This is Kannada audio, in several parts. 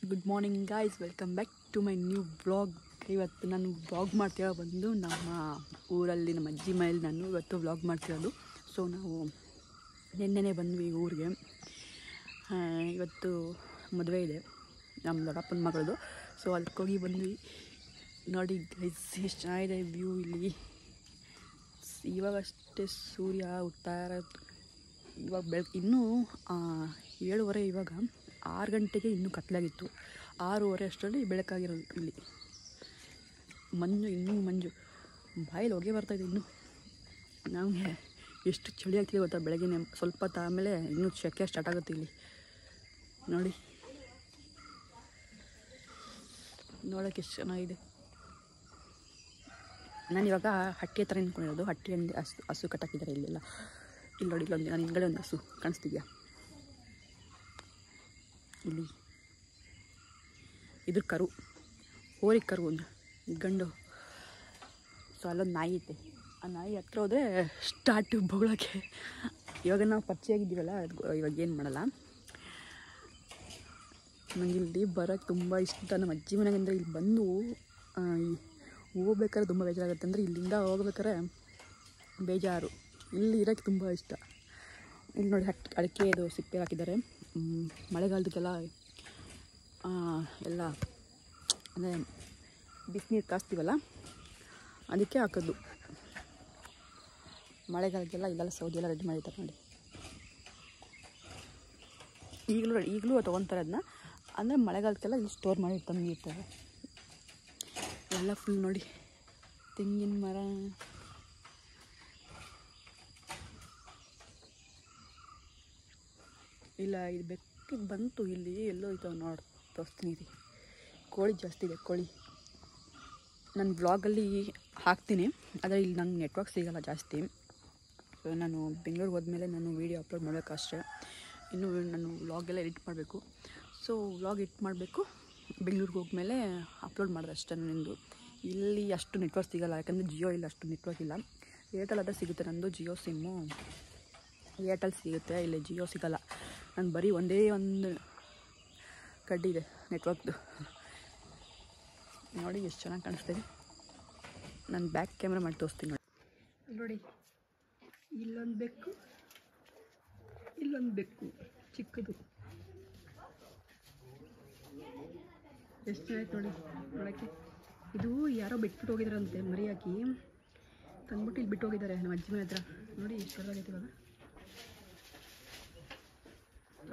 Good morning guys, welcome back to my new vlog. ಇವತ್ತು ನಾನು ವ್ಲಾಗ್ ಮಾಡ್ತಿರೋ ಬಂದು ನಮ್ಮ ಊರಲ್ಲಿ ನಮ್ಮ ಅಜ್ಜಿ ಮನೇಲಿ ನಾನು ಇವತ್ತು ವ್ಲಾಗ್ ಮಾಡ್ತಿರೋದು. ಸೊ ನಾವು ನಿನ್ನೆನೇ ಬಂದ್ವಿ ಊರಿಗೆ. ಇವತ್ತು ಮದುವೆ ಇದೆ ನಮ್ಮ ದೊಡ್ಡಪ್ಪನ ಮಗಳದು. ಸೊ ಅದಕ್ಕೆ ಹೋಗಿ ಬಂದ್ವಿ. ನೋಡಿ ಗೈಸ್, ಎಷ್ಟು ಚೆನ್ನಾಗಿದೆ ವ್ಯೂ ಇಲ್ಲಿ. ಇವಾಗಷ್ಟೇ ಸೂರ್ಯ ಹುಟ್ತಾ ಇರೋದು. ಇವಾಗ ಇನ್ನೂ 7:30. ಇವಾಗ 6 ಗಂಟೆಗೆ ಇನ್ನೂ ಕತ್ತಲಾಗಿತ್ತು. 6:30 ಅಷ್ಟರಲ್ಲಿ ಬೆಳಕಾಗಿರೋದು. ಇಲ್ಲಿ ಇನ್ನೂ ಮಂಜು ಬಾಯಲ್ಲಿ ಹೊಗೆ ಬರ್ತಾಯಿದೆ. ಇನ್ನೂ ನಮಗೆ ಎಷ್ಟು ಚಳಿ ಆಗ್ತಿದೆ ಗೊತ್ತಾ. ಬೆಳಗ್ಗೆ ಸ್ವಲ್ಪ ಹೊತ್ತು ಆಮೇಲೆ ಇನ್ನೂ ಸೆಕೆ ಸ್ಟಾರ್ಟ್ ಆಗುತ್ತೆ ಇಲ್ಲಿ. ನೋಡಿ ನೋಡೋಕ್ಕೆ ಎಷ್ಟು ಚೆನ್ನಾಗಿದೆ. ನಾನಿವಾಗ ಹಟ್ಟಿ ಹತ್ರ ನಿಂತ್ಕೊಂಡಿರೋದು. ಹಟ್ಟಿಯಲ್ಲಿ ಹಸು ಕಟ್ಟಾಕಿದ್ದಾರೆ ಇಲ್ಲೆಲ್ಲ. ಇಲ್ಲಿ ನೋಡಿ, ಇಲ್ಲೊಂದು ನಾನು ಹಿಂದ್ಗಡೆ ಒಂದು ಹಸು ಕಾಣಿಸ್ತಿದ್ಯಾ ಇಲ್ಲಿ. ಇದು ಕರು, ಹೋರಿ ಕರು, ಒಂದು ಗಂಡು. ಸೊ ಅಲ್ಲೊಂದು ನಾಯಿ ಐತೆ. ಆ ನಾಯಿ ಹತ್ರ ಹೋದರೆ ಸ್ಟಾರ್ಟ್ ಬೊಗಳೋಕ್ಕೆ. ಇವಾಗ ನಾವು ಪರಿಚಯ ಇವಾಗ ಏನು ಮಾಡಲ್ಲ. ನನಗೆ ಇಲ್ಲಿ ಬರೋಕ್ಕೆ ತುಂಬ ಇಷ್ಟ. ನಮ್ಮ ಅಜ್ಜಿ ಮನೆಗೆ ಇಲ್ಲಿ ಬಂದು ಹೋಗ್ಬೇಕಾದ್ರೆ ತುಂಬ ಬೇಜಾರಾಗುತ್ತೆ. ಅಂದರೆ ಇಲ್ಲಿಂದ ಹೋಗ್ಬೇಕಾದ್ರೆ ಬೇಜಾರು. ಇಲ್ಲಿ ಇರೋಕ್ಕೆ ತುಂಬ ಇಷ್ಟ. ಇಲ್ಲಿ ನೋಡಿ ಅಡಿಕೆ ಇದು ಸಿಪ್ಪೆ ಹಾಕಿದ್ದಾರೆ. ಮಳೆಗಾಲದಕ್ಕೆಲ್ಲ ಎಲ್ಲ ಅಂದರೆ ಬಿಸಿನೀರು ಕಾಸ್ತೀವಲ್ಲ ಅದಕ್ಕೆ ಹಾಕೋದು. ಮಳೆಗಾಲಕ್ಕೆಲ್ಲ ಇಲ್ಲೆಲ್ಲ ಸೌದಿ ಎಲ್ಲ ರೆಡಿ ಮಾಡಿರ್ತಾರೆ ನೋಡಿ. ಈಗಲೂ ತೊಗೊತಾರೆ ಅದನ್ನ. ಅಂದರೆ ಮಳೆಗಾಲಕ್ಕೆಲ್ಲ ಇಲ್ಲಿ ಸ್ಟೋರ್ ಮಾಡಿ ತಂದಿರ್ತಾರೆ. ಎಲ್ಲ ಫುಲ್ ನೋಡಿ ತೆಂಗಿನ ಮರ. ಇಲ್ಲ ಇದು ಬೆಕ್ಕಿಗೆ ಬಂತು. ಇಲ್ಲಿ ಎಲ್ಲೋ ಇದ್ದಾವೆ ನೋಡಿ, ತೋರಿಸ್ತೀನಿ ರೀ. ಕೋಳಿ ಜಾಸ್ತಿ ಇದೆ, ಕೋಳಿ. ನಾನು ಬ್ಲಾಗಲ್ಲಿ ಹಾಕ್ತೀನಿ, ಆದರೆ ಇಲ್ಲಿ ನಂಗೆ ನೆಟ್ವರ್ಕ್ ಸಿಗೋಲ್ಲ ಜಾಸ್ತಿ. ಸೊ ನಾನು ಬೆಂಗಳೂರಿಗೆ ಹೋದ್ಮೇಲೆ ನಾನು ವೀಡಿಯೋ ಅಪ್ಲೋಡ್ ಮಾಡಬೇಕು ಅಷ್ಟೇ. ಇನ್ನು ನಾನು ವ್ಲಾಗೆಲ್ಲ ಎಡಿಟ್ ಮಾಡಬೇಕು. ಸೊ ವ್ಲಾಗ್ ಎಡಿಟ್ ಮಾಡಬೇಕು, ಬೆಂಗಳೂರಿಗೆ ಹೋದ್ಮೇಲೆ ಅಪ್ಲೋಡ್ ಮಾಡೋದು ಅಷ್ಟೇ. ನಿಂದು ಇಲ್ಲಿ ಅಷ್ಟು ನೆಟ್ವರ್ಕ್ ಸಿಗೋಲ್ಲ, ಯಾಕಂದರೆ ಜಿಯೋ ಇಲ್ಲ, ಅಷ್ಟು ನೆಟ್ವರ್ಕ್ ಇಲ್ಲ. ಏರ್ಟೆಲ್ ಆದರೆ ಸಿಗುತ್ತೆ. ನಂದು ಜಿಯೋ ಸಿಮ್ಮು. ಏರ್ಟೆಲ್ ಸಿಗುತ್ತೆ, ಇಲ್ಲಿ ಜಿಯೋ ಸಿಗೋಲ್ಲ. ನಾನು ಬರೀ ಒಂದೇ ಒಂದು ಕಡ್ಡಿ ಇದೆ ನೆಟ್ವರ್ಕ್ದು. ನೋಡಿ ಎಷ್ಟು ಚೆನ್ನಾಗಿ ಕಾಣಿಸ್ತಿದೆ. ನಾನು ಬ್ಯಾಕ್ ಕ್ಯಾಮ್ರಾ ಮಾಡಿ ತೋರಿಸ್ತೀನಿ ನೋಡಿ. ಇಲ್ಲೊಂದು ಬೆಕ್ಕು, ಇಲ್ಲೊಂದು ಬೆಕ್ಕು ಚಿಕ್ಕದು. ಎಷ್ಟು ಚೆನ್ನಾಗಿತ್ತು ನೋಡಿ ನೋಡೋಕ್ಕೆ. ಇದು ಯಾರೋ ಬಿಟ್ಬಿಟ್ಟು ಹೋಗಿದ್ದಾರಂತೆ, ಮರಿ ಹಾಕಿ ತಂದ್ಬಿಟ್ಟು ಇಲ್ಲಿ ಬಿಟ್ಟು ಹೋಗಿದ್ದಾರೆ ನಮ್ಮ ಅಜ್ಜಿ ಮನೆ ಹತ್ರ. ನೋಡಿ ಎಷ್ಟು ಚೆನ್ನಾಗೈತೆ. ಇವಾಗ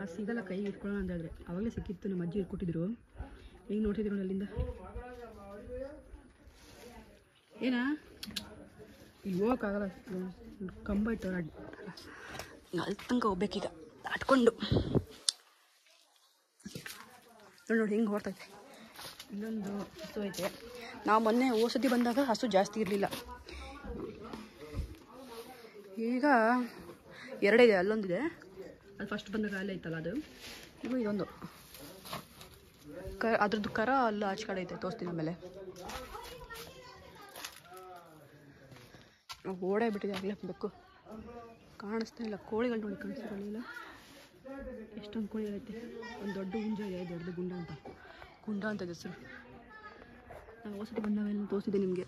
ಅದು ಸಿಗಲ್ಲ, ಕೈ ಇಟ್ಕೊಳ್ಳೋಣ ಅಂತ ಹೇಳಿದ್ರೆ. ಆವಾಗಲೇ ಸಿಕ್ಕಿತ್ತು, ನಮ್ಮ ಅಜ್ಜಿ ಇಟ್ಕೊಟ್ಟಿದ್ರು. ಹೆಂಗೆ ನೋಡ್ತಿದ್ರು ನೋಡಿ ಅಲ್ಲಿಂದ. ಏನಾ ಇಲ್ಲಿ ಹೋಗೋಕ್ಕಾಗಲ್ಲ, ಕಂಬ ಇಟ್ಟು ಅಲ್ಲಿ ತನಕ ಹೋಗ್ಬೇಕೀಗ ದಾಟ್ಕೊಂಡು. ನೋಡಿ ಹೆಂಗೆ ಹೊರ್ತೈತೆ. ಇಲ್ಲೊಂದು ಹಸು ಐತೆ. ನಾವು ಮೊನ್ನೆ ಔಷಧಿ ಬಂದಾಗ ಹಸು ಜಾಸ್ತಿ ಇರಲಿಲ್ಲ. ಈಗ 2 ಇದೆ. ಅಲ್ಲೊಂದಿದೆ, ಅದು ಫಸ್ಟ್ ಬಂದಾಗ ಅಲ್ಲೇ ಐತಲ್ಲ ಅದು. ಈಗ ಇದೊಂದು ಅದ್ರದ್ದು ಕರ ಅಲ್ಲ ಆಚೆ ಕಡೆ ಐತೆ, ತೋರಿಸ್ತೀನಿ ಆಮೇಲೆ. ಓಡೇ ಬಿಟ್ಟಿದೆ ಆಗಲೇ ಬೇಕು, ಕಾಣಿಸ್ತಾ ಇಲ್ಲ. ಕೋಳಿಗಳು ನೋಡಿ ಕಾಣಿಸ್ತಿರಲಿಲ್ಲ. ಎಷ್ಟೊಂದು ಕೋಳಿಗಳೈತೆ. ಒಂದು ದೊಡ್ಡ ಹುಂಜ ಇದೆ, ದೊಡ್ಡದು ಗುಂಡ ಅಂತ ಹೆಸರು. ನಾನು ಔಷಧಿ ಬಂದಾಗೆಲ್ಲ ತೋರಿಸಿದೆ ನಿಮಗೆ.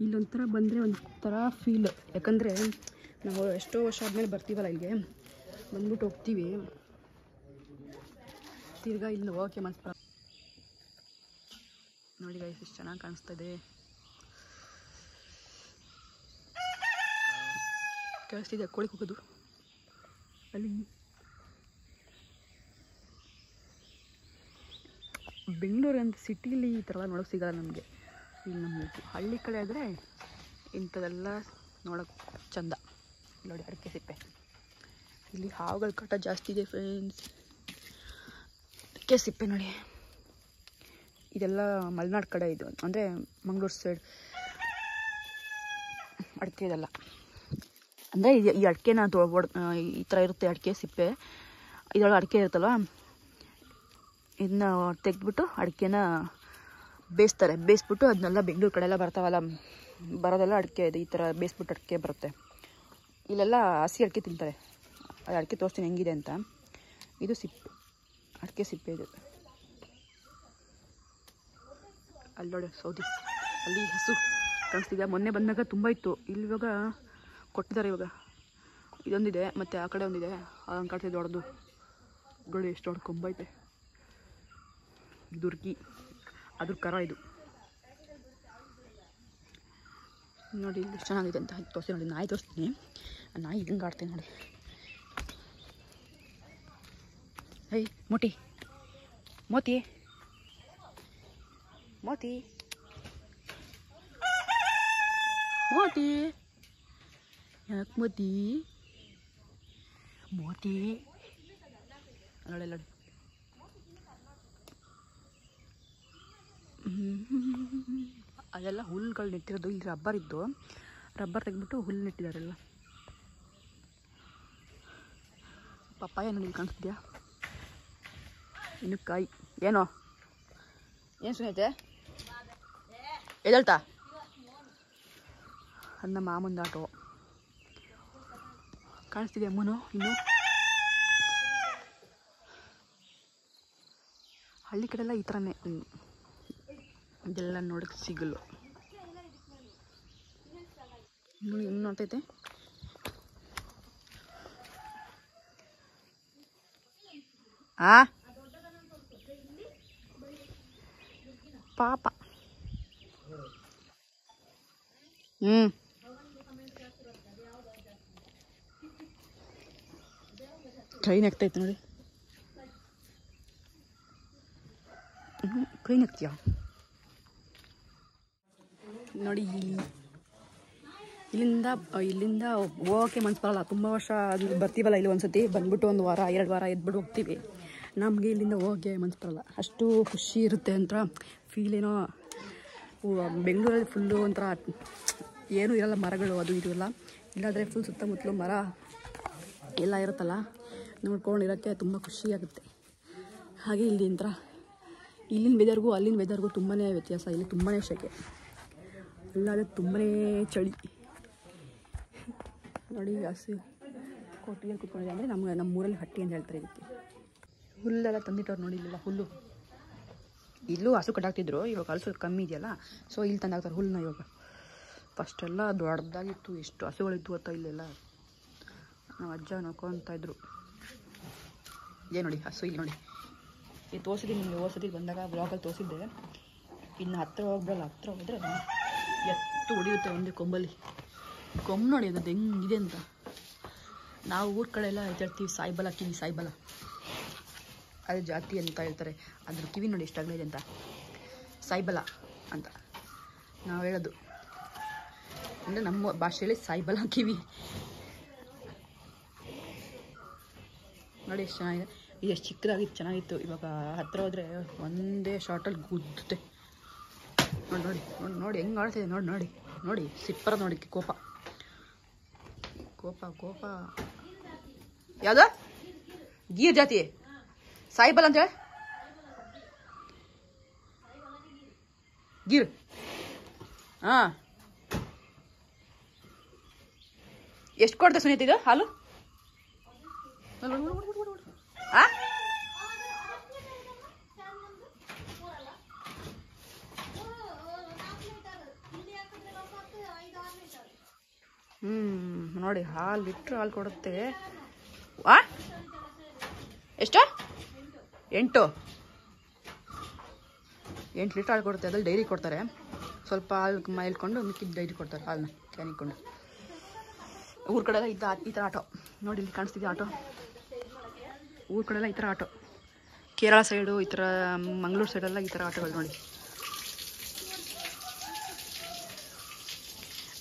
ಇಲ್ಲೊಂಥರ ಬಂದರೆ ಒಂಥರ ಫೀಲ್. ಯಾಕಂದರೆ ನಾವು ಎಷ್ಟೋ ವರ್ಷ ಆದಮೇಲೆ ಬರ್ತೀವಲ್ಲ ಇಲ್ಲಿಗೆ, ಬಂದ್ಬಿಟ್ಟು ಹೋಗ್ತೀವಿ, ತಿರ್ಗಾ ಇಲ್ಲಿ ಹೋಗೋಕ್ಕೆ ಮನಸ್ಸು. ನೋಡಿ ಗೈಸ್ ಎಷ್ಟು ಚೆನ್ನಾಗಿ ಕಾಣಿಸ್ತಾ ಇದೆ. ಕೇಳಿಸ್ತಿದೆ ಕೋಳಿ ಕೂಗೋದು ಅಲ್ಲಿ. ಬೆಂಗಳೂರು ಅಂತ ಸಿಟಿಲಿ ಈ ಥರ ನೋಡೋಕೆ ಸಿಗಲ್ಲ ನಮಗೆ. ಇಲ್ಲಿ ನಮ್ಮ ಹಳ್ಳಿ ಕಡೆ ಆದರೆ ಇಂಥದೆಲ್ಲ ನೋಡೋಕೆ ಚಂದ. ನೋಡಿ ಅಡಿಕೆ ಸಿಪ್ಪೆ. ಇಲ್ಲಿ ಹಾವುಗಳ ಕಾಟ ಜಾಸ್ತಿ ಇದೆ ಫ್ರೆಂಡ್ಸ್. ಅಡಿಕೆ ಸಿಪ್ಪೆ ನೋಡಿ. ಇದೆಲ್ಲ ಮಲೆನಾಡು ಕಡೆ, ಇದು ಅಂದರೆ ಮಂಗಳೂರು ಸೈಡ್ ಅಡಿಕೆ ಇದೆಲ್ಲ. ಅಂದರೆ ಈ ಅಡಿಕೆನ ಈ ಥರ ಇರುತ್ತೆ ಅಡಿಕೆ ಸಿಪ್ಪೆ. ಇದರೊಳಗೆ ಅಡಿಕೆ ಇರುತ್ತಲ್ವ, ಇದನ್ನ ತೆಗೆದ್ಬಿಟ್ಟು ಅಡಿಕೆನ ಬೇಯಿಸ್ಬಿಟ್ಟು ಅದನ್ನೆಲ್ಲ ಬೆಂಗಳೂರು ಕಡೆ ಎಲ್ಲ ಬರ್ತಾವಲ್ಲ, ಬರೋದೆಲ್ಲ ಅಡಿಕೆ ಇದೆ. ಈ ಥರ ಬೇಯಿಸ್ಬಿಟ್ಟು ಅಡಿಕೆ ಬರುತ್ತೆ. ಇಲ್ಲೆಲ್ಲ ಹಸಿ ಅಡಿಕೆ ತಿಂತಾರೆ. ಅದು ಅಡಿಕೆ ತೋರಿಸ್ತೀನಿ ಹೆಂಗಿದೆ ಅಂತ. ಇದು ಸಿಪ್ಪೆ. ಅಡಿಕೆ ಸಿಪ್ಪೆ ಇದೆ. ಅಲ್ಲಿ ನೋಡಿ ಸೌದಿ, ಅಲ್ಲಿ ಹಸು ಕಾಣಿಸ್ತಿದೆ. ಮೊನ್ನೆ ಬಂದಾಗ ತುಂಬ ಇತ್ತು, ಇಲ್ಲಿ ಇವಾಗ ಕೊಟ್ಟಿದ್ದಾರೆ. ಇವಾಗ ಇದೊಂದಿದೆ, ಮತ್ತು ಆ ಕಡೆ ಒಂದಿದೆ. ಅದನ್ನು ಕಾಣ್ತಿದೆ ದೊಡ್ಡದು. ನೋಡಿ ಎಷ್ಟು ದೊಡ್ಡ ಕೊಂಬೈತೆ. ದುರ್ಗಿ ಅದ್ರ ಕರ ಇದು. ನೋಡಿ ಇಲ್ಲಿ ಎಷ್ಟು ಚೆನ್ನಾಗಿದೆ ಅಂತ ತೋರಿಸಿ. ನೋಡಿ ನಾಯಿ ತೋರಿಸ್ತೀನಿ. ನಾಯಿ ಹಿಂಗೆ ಆಡ್ತೀನಿ ನೋಡಿ. ಹೈ ಮೋಟಿ, ಮೋತಿ ಮೋತಿ ಮೋತಿ, ಯಾಕೆ ಮೋತಿ ಮೋತಿ ನೋಡಿ ನೋಡಿ. ಅದೆಲ್ಲ ಹುಲ್ಲುಗಳು ನೆಟ್ಟಿರೋದು. ಇಲ್ಲಿ ರಬ್ಬರ್ ಇದ್ದು, ರಬ್ಬರ್ ತೆಗೆದ್ಬಿಟ್ಟು ಹುಲ್ಲು ನೆಟ್ಟಿದ್ದಾರೆಲ್ಲ. ಪಪ್ಪಾಯ ನೋಡಿ ಕಾಣಿಸ್ತಿದ್ಯಾ? ಇನ್ನು ಕಾಯಿ ಏನೋ ಏನು ಸುನೈತೆ ಎದಳ್ತಾ ಅನ್ನ ಮಾಮಂದು ಆಟೋ ಕಾಣಿಸ್ತಿದೆ. ಅಮ್ಮನು ಇನ್ನು ಹಳ್ಳಿ ಕಡೆಲ್ಲ ಈ ಥರನೇ, ಇದೆಲ್ಲ ನೋಡೋಕ್ಕೆ ಸಿಗಲ್ಲ. ನೋಡಿ ಇನ್ನು ನೋಡ್ತೈತೆ. ಪಾಪ ಟ್ರೈನ್ ಆಗ್ತೈತೆ ನೋಡಿ. ಟ್ರೈನ್ ಆಗ್ತೀಯಾ ನೋಡಿ. ಇಲ್ಲಿಂದ ಹೋಗೋಕ್ಕೆ ಮನ್ಸು ಬರಲ್ಲ. ತುಂಬ ವರ್ಷ ಅದು ಬರ್ತೀವಲ್ಲ ಇಲ್ಲಿ ಒಂದ್ಸತಿ ಬಂದ್ಬಿಟ್ಟು 1 ವಾರ 2 ವಾರ ಎದ್ಬಿಟ್ಟು ಹೋಗ್ತೀವಿ. ನಮಗೆ ಇಲ್ಲಿಂದ ಹೋಗೋಕ್ಕೆ ಮನ್ಸು ಬರಲ್ಲ. ಅಷ್ಟು ಖುಷಿ ಇರುತ್ತೆ ಅಂತ ಫೀಲ್. ಏನೋ ಬೆಂಗಳೂರಲ್ಲಿ ಫುಲ್ಲು ಒಂಥರ ಏನೂ ಇರಲ್ಲ, ಮರಗಳು ಅದು ಇದು ಎಲ್ಲ. ಇಲ್ಲಾದರೆ ಫುಲ್ ಸುತ್ತಮುತ್ತಲು ಮರ ಎಲ್ಲ ಇರುತ್ತಲ್ಲ, ನೋಡ್ಕೊಂಡಿರೋಕ್ಕೆ ತುಂಬ ಖುಷಿಯಾಗುತ್ತೆ. ಹಾಗೆ ಇಲ್ಲಿನ ವೆದರ್ಗೂ ಅಲ್ಲಿನ ವೆದರ್ಗೂ ತುಂಬಾ ವ್ಯತ್ಯಾಸ. ಇಲ್ಲಿ ತುಂಬಾ ಸೆಕೆ, ಅಲ್ಲಾದರೆ ತುಂಬಾ ಚಳಿ ನೋಡಿ. ಹಸು ಕೊಟ್ಟಿಗೆ ಕುತ್ಕೊಂಡಿದೆ ಅಂದರೆ ನಮ್ಮೂರಲ್ಲಿ ಹಟ್ಟಿ ಅಂತ ಹೇಳ್ತಾರೆ ಇದಕ್ಕೆ. ಹುಲ್ಲೆಲ್ಲ ತಂದಿಟ್ಟವ್ರು ನೋಡಿ. ಇಲ್ಲೆಲ್ಲ ಹುಲ್ಲು, ಇಲ್ಲೂ ಹಸು ಕಟ್ಟಾಕ್ತಿದ್ರು. ಇವಾಗ ಹಸು ಕಮ್ಮಿ ಇದೆಯಲ್ಲ, ಸೊ ಇಲ್ಲಿ ತಂದಾಕ್ತಾರೆ ಹುಲ್ಲನ್ನ. ಇವಾಗ ಫಸ್ಟೆಲ್ಲ ದೊಡ್ಡದಾಗಿತ್ತು, ಎಷ್ಟು ಹಸುಗಳಿತ್ತು ಗೊತ್ತಾ ಇಲ್ಲೆಲ್ಲ. ನಾವು ಅಜ್ಜ ನೋಡ್ಕೊತಾ ಇದ್ರು. ಇದೇ ನೋಡಿ ಹಸು. ಇಲ್ಲಿ ನೋಡಿ, ಇದು ತೋರಿಸಿದ್ದೀನಿ ನಿಮಗೆ ಹೋದ್ಸತಿ ಬಂದಾಗ ಬ್ಲಾಗಲ್ಲಿ ತೋರಿಸಿದ್ದೆ. ಇನ್ನು ಹತ್ತಿರ ಹೋಗ್ಬಲ್ಲ, ಹತ್ತಿರ ಹೋದರೆ ಎತ್ತು ಹೊಡಿಯುತ್ತೆ ಒಂದೇ ಕೊಂಬಲ್ಲಿ. ಕೊಂಬು ನೋಡಿ ಅದು ಹೆಂಗಿದೆ ಅಂತ. ನಾವು ಊರ ಕಡೆ ಎಲ್ಲ ಹೇಳ್ತೀವಿ ಸಾಯಿಬಲ, ಕಿವಿ ಸಾಯಿಬಲ ಅದು ಜಾತಿ ಅಂತ ಹೇಳ್ತಾರೆ. ಅದ್ರ ಕಿವಿ ನೋಡಿ ಎಷ್ಟಾಗಲಿದೆ ಅಂತ, ಸಾಯಿಬಲ ಅಂತ ನಾವು ಹೇಳೋದು. ಅಂದರೆ ನಮ್ಮ ಭಾಷೆಯಲ್ಲಿ ಸಾಯಿಬಲ ಕಿವಿ ನೋಡಿ ಎಷ್ಟು ಚೆನ್ನಾಗಿದೆ. ಇದು ಎಷ್ಟು ಚಿಕ್ಕದಾಗಿತ್ತು, ಚೆನ್ನಾಗಿತ್ತು. ಇವಾಗ ಹತ್ತಿರ ಹೋದರೆ ಒಂದೇ ಶಾರ್ಟಲ್ಲಿ ಗುದ್ದುತ್ತೆ. ನೋಡಿ ನೋಡಿ ನೋಡಿ ಹೆಂಗೆ ಆಡ್ತಿದೆ ನೋಡಿ ನೋಡಿ ನೋಡಿ. ಸಿಪ್ಪರ ನೋಡಿ ಕೋಪ ಕೋಪ ಕೋಪ. ಯಾವುದು ಗೀರ್ ಜಾತಿ ಸಾಯಿಬಲ್ ಅಂತೇಳಿ ಗೀರ್. ಹಾಂ, ಎಷ್ಟು ಕೊಡ್ತೆ ಸುನೀತ ಇದು ಹಾಲು? ಹಾಂ, ನೋಡಿ ಹಾಲು ಲೀಟ್ರ್ ಹಾಲು ಕೊಡುತ್ತೆ. ಎಷ್ಟು? 8 ಲೀಟ್ರ್ ಹಾಲು ಕೊಡುತ್ತೆ. ಅದ್ರಲ್ಲಿ ಡೈರಿ ಕೊಡ್ತಾರೆ. ಸ್ವಲ್ಪ ಹಾಲು ಇಳ್ಕೊಂಡು ಮಿಕ್ಕಿದ್ದು ಡೈರಿ ಕೊಡ್ತಾರೆ, ಹಾಲನ್ನ ಕ್ಯಾನ್ ಇಟ್ಕೊಂಡು. ಊರ ಕಡೆಲ್ಲ ಈ ಥರ ಆಟೋ ನೋಡಿ. ಇಲ್ಲಿ ಕಾಣಿಸ್ತಿದೆ ಆಟೋ. ಊರ ಕಡೆಲ್ಲ ಈ ಥರ ಆಟೋ. ಕೇರಳ ಸೈಡು, ಈ ಥರ ಮಂಗಳೂರು ಸೈಡೆಲ್ಲ ಈ ಥರ ಆಟೋಗಳು ನೋಡಿ.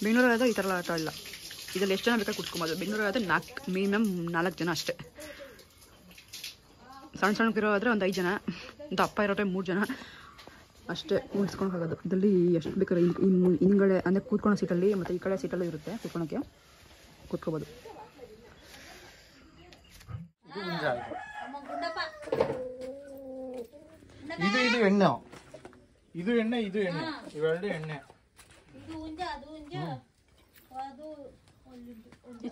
ಬೆಂಗಳೂರಾದ್ರೆ ಈ ಥರ ಆಟೋ ಇಲ್ಲ. ಇದರಲ್ಲಿ ಎಷ್ಟು ಜನ ಬೇಕಾದ್ರೆ ಕುತ್ಕೊಬೋದು. ಬೆಂಗಳೂರಾದ್ರೆ ಮಿನಿಮಮ್ 4 ಜನ ಅಷ್ಟೇ. ಸಣ್ಣ ಸಣ್ಣಕ್ಕಿರೋದ್ರೆ ಒಂದು 5 ಜನ, ದಪ್ಪ ಇರೋದ್ರೆ 3 ಜನ ಅಷ್ಟೇ ಉಳಿಸ್ಕೊಂಡು ಹೋಗೋದು. ಇದರಲ್ಲಿ ಎಷ್ಟು ಬೇಕಾದ್ರೆ ಹಿಂದ್ಗಡೆ ಅಂದರೆ ಕೂತ್ಕೊಳ್ಳೋ ಸೀಟಲ್ಲಿ ಮತ್ತು ಈ ಕಡೆ ಸೀಟಲ್ಲೂ ಇರುತ್ತೆ, ಕೂತ್ಕೊಳ್ಳೋಕ್ಕೆ ಕೂತ್ಕೋಬೋದು. ಇದು ಎಣ್ಣೆ, ಇದು ಎಣ್ಣೆ, ಇದು ಎಣ್ಣೆ, ಇವೆರಡು ಎಣ್ಣೆ.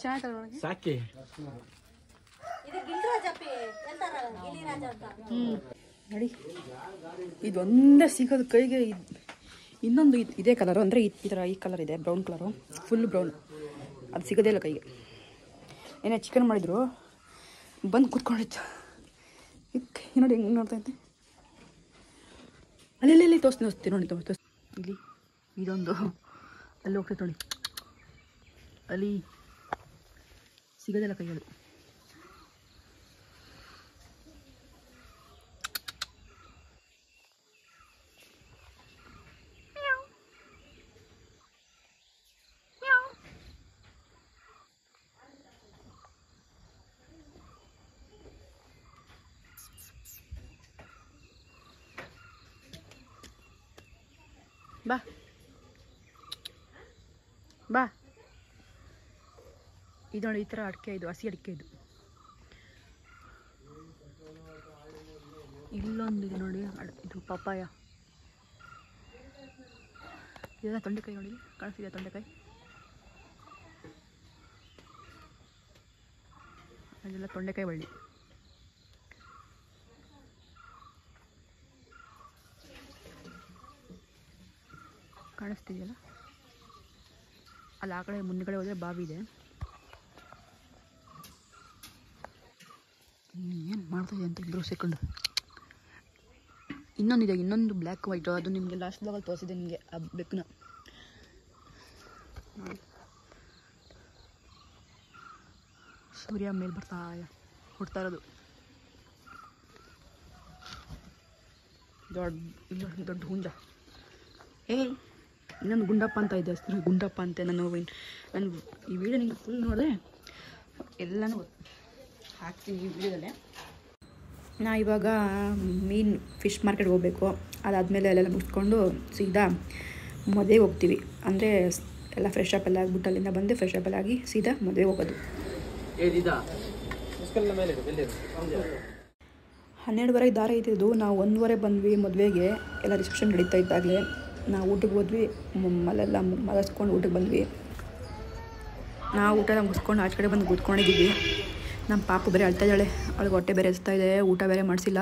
ಚೆನ್ನಾಗಿತ್ತಲ್ಲ ಸಾಕಿ. ನೋಡಿ ಇದೊಂದೇ ಸಿಗೋದು ಕೈಗೆ. ಇನ್ನೊಂದು ಇದೇ ಕಲರು, ಅಂದರೆ ಈ ಥರ ಈ ಕಲರ್ ಇದೆ, ಬ್ರೌನ್ ಕಲರು, ಫುಲ್ ಬ್ರೌನ್. ಅದು ಸಿಗೋದೇ ಇಲ್ಲ ಕೈಗೆ. ಏನೇ ಚಿಕನ್ ಮಾಡಿದ್ರು ಬಂದು ಕೂತ್ಕೊಂಡಿತ್ತು. ನೋಡಿ ಹೆಂಗೆ ನೋಡ್ತಾ ಇದ್ದೆ. ಅಲ್ಲಿ ತೋರಿಸ್ತೀನಿ ನೋಡಿ ಇಲ್ಲಿ ಇದೊಂದು ಅಲ್ಲಿ ಹೋಗ್ತೈತೆ ನೋಡಿ, ಅಲ್ಲಿ ಸಿಗೋದಿಲ್ಲ ಕೈಗಳು. ಬಾ ಬಾ. ಇದು ನೋಡಿ, ಈ ಥರ ಅಡಿಕೆ, ಇದು ಹಸಿ ಅಡಿಕೆ. ಇಲ್ಲೊಂದಿದೆ ನೋಡಿ, ಇದು ಪಪ್ಪಾಯ. ಇದೆಲ್ಲ ತೊಂಡೆಕಾಯಿ ನೋಡಿ, ಕಾಣಿಸ್ತಿದೆ ತೊಂಡೆಕಾಯಿ. ಅದೆಲ್ಲ ತೊಂಡೆಕಾಯಿ ಬಳ್ಳಿ. ಕಾಣಿಸ್ತಿದೆಯಲ್ಲ, ಅಲ್ಲಿ ಆ ಕಡೆ ಮುಂದ್ಗಡೆ ಹೋದರೆ ಬಾವಿ ಇದೆ. ಏನು ಮಾಡ್ತಾಯಿದೆ ಅಂತ ಇಬ್ಬರು ಸೇರ್ಕೊಂಡು. ಇನ್ನೊಂದಿದೆ, ಇನ್ನೊಂದು ಬ್ಲ್ಯಾಕ್ ವೈಟು, ಅದು ನಿಮಗೆ ಲಾಸ್ಟ್ ಬ್ಲಾಗಲ್ಲಿ ತೋರಿಸಿದೆ ನಿಮಗೆ ಆ ಬೆಕ್ಕನ್ನ. ಸೂರ್ಯ ಮೇಲೆ ಹುಡ್ತಾ ಇರೋದು. ದೊಡ್ಡ ಹುಂಜ. ಇನ್ನೊಂದು ಗುಂಡಪ್ಪ ಅಂತ ಇದೆ, ಹೆಸರು ಗುಂಡಪ್ಪ ಅಂತೆ. ನಾನು ಈ ವಿಡಿಯೋ ನಿಮಗೆ ಫುಲ್ ನೋಡಿದ್ರೆ ಎಲ್ಲನೂ ಹಾಕ್ತೀನಿ ಈ ವಿಡಿಯೋದಲ್ಲೇ. ನಾ ಇವಾಗ ಫಿಶ್ ಮಾರ್ಕೆಟ್ಗೆ ಹೋಗಬೇಕು. ಅದಾದಮೇಲೆ ಅಲ್ಲೆಲ್ಲ ಮುಗಿಸ್ಕೊಂಡು ಸೀದಾ ಮದುವೆಗೆ ಹೋಗ್ತೀವಿ. ಅಂದರೆ ಎಲ್ಲ ಫ್ರೆಶ್ ಅಪ್ ಎಲ್ಲ ಆಗಿಬಿಟ್ಟು ಅಲ್ಲಿಂದ ಬಂದು ಫ್ರೆಶ್ ಅಪ್ ಎಲ್ಲ ಆಗಿ ಸೀದಾ ಮದುವೆಗೆ ಹೋಗೋದು. 12:30 ದಾರ ಇದ್ದಿದ್ದು. ನಾವು 1:15 ಬಂದ್ವಿ ಮದುವೆಗೆ. ಎಲ್ಲ ರಿಸೆಪ್ಷನ್ ನಡೀತಾ ಇದ್ದಾಗಲೇ ನಾವು ಊಟಕ್ಕೆ ಹೋದ್ವಿ. ಅಲ್ಲೆಲ್ಲ ಮಲಸ್ಕೊಂಡು ಊಟಕ್ಕೆ ಬಂದ್ವಿ. ನಾವು ಊಟ ಎಲ್ಲ ಮುಗಿಸ್ಕೊಂಡು ಆಚೆ ಕಡೆ ಬಂದು ಕೂತ್ಕೊಂಡಿದ್ದೀವಿ. ನಮ್ಮ ಪಾಪು ಬೇರೆ ಅಳ್ತಾ ಇದ್ದಾಳೆ, ಅವಳಿಗೆ ಹೊಟ್ಟೆ ಬೇರೆ ಹಸ್ತಾ ಇದೆ, ಊಟ ಬೇರೆ ಮಾಡಿಸಿಲ್ಲ.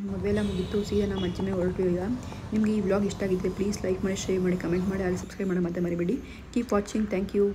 ಮದುವೆಲ್ಲ ಮುಗಿತು, ಸೀದಾ ನಮ್ಮ ಅಜ್ಜಿ ಮೇಲೆ ಹೊರಟು. ಈಗ ನಿಮಗೆ ಈ ವ್ಲಾಗ್ ಇಷ್ಟ ಆಗಿದ್ದರೆ ಪ್ಲೀಸ್ ಲೈಕ್ ಮಾಡಿ, ಶೇರ್ ಮಾಡಿ, ಕಮೆಂಟ್ ಮಾಡಿ, ಅಲ್ಲಿ ಸಬ್ಸ್ಕ್ರೈಬ್ ಮಾಡಿ ಮತ್ತೆ ಮರಿಬೇಡಿ. Keep watching. Thank you.